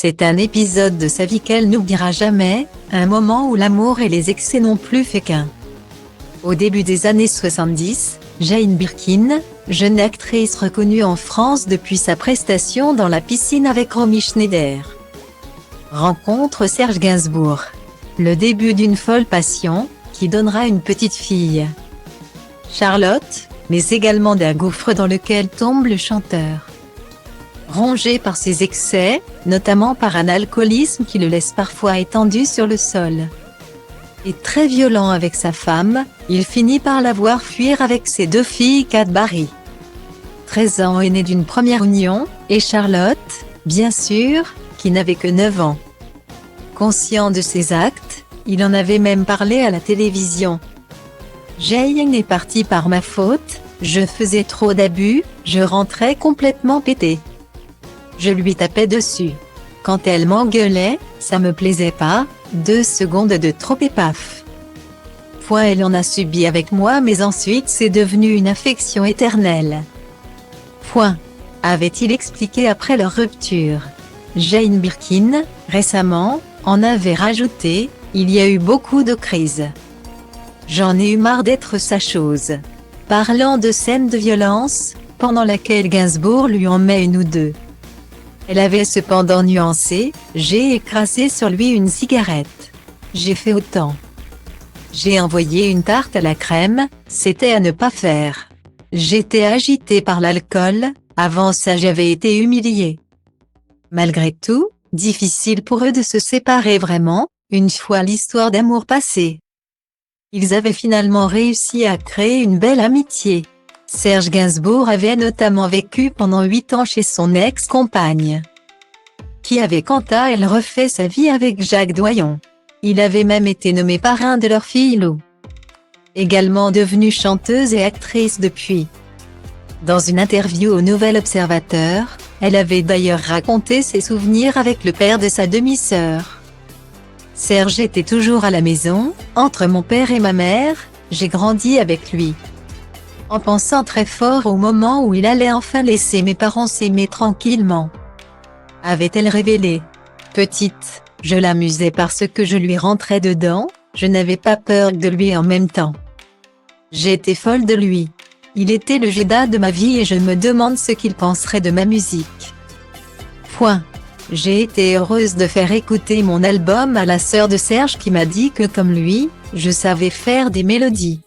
C'est un épisode de sa vie qu'elle n'oubliera jamais, un moment où l'amour et les excès n'ont plus fait qu'un. Au début des années 70, Jane Birkin, jeune actrice reconnue en France depuis sa prestation dans La piscine avec Romy Schneider, rencontre Serge Gainsbourg. Le début d'une folle passion, qui donnera une petite fille, Charlotte, mais également d'un gouffre dans lequel tombe le chanteur. Rongé par ses excès, notamment par un alcoolisme qui le laisse parfois étendu sur le sol, et très violent avec sa femme, il finit par la voir fuir avec ses deux filles Cadbury, 13 ans aînée d'une première union, et Charlotte, bien sûr, qui n'avait que 9 ans. Conscient de ses actes, il en avait même parlé à la télévision. Jane est partie par ma faute, je faisais trop d'abus, je rentrais complètement pété. Je lui tapais dessus. Quand elle m'engueulait, ça me plaisait pas, 2 secondes de trop et paf. Elle en a subi avec moi mais ensuite c'est devenu une affection éternelle. Avait-il expliqué après leur rupture. Jane Birkin, récemment, en avait rajouté, il y a eu beaucoup de crises. J'en ai eu marre d'être sa chose. Parlant de scènes de violence, pendant laquelle Gainsbourg lui en met une ou deux. Elle avait cependant nuancé, j'ai écrasé sur lui une cigarette. J'ai fait autant. J'ai envoyé une tarte à la crème, c'était à ne pas faire. J'étais agitée par l'alcool, avant ça j'avais été humiliée. Malgré tout, difficile pour eux de se séparer vraiment, une fois l'histoire d'amour passée. Ils avaient finalement réussi à créer une belle amitié. Serge Gainsbourg avait notamment vécu pendant 8 ans chez son ex-compagne, qui avait quant à elle refait sa vie avec Jacques Doyon. Il avait même été nommé parrain de leur fille Lou. Également devenue chanteuse et actrice depuis. Dans une interview au Nouvel Observateur, elle avait d'ailleurs raconté ses souvenirs avec le père de sa demi-sœur. Serge était toujours à la maison, entre mon père et ma mère, j'ai grandi avec lui. En pensant très fort au moment où il allait enfin laisser mes parents s'aimer tranquillement. Avait-elle révélé. Petite, je l'amusais parce que je lui rentrais dedans, je n'avais pas peur de lui en même temps. J'étais folle de lui. Il était le Judas de ma vie et je me demande ce qu'il penserait de ma musique. J'ai été heureuse de faire écouter mon album à la sœur de Serge qui m'a dit que comme lui, je savais faire des mélodies.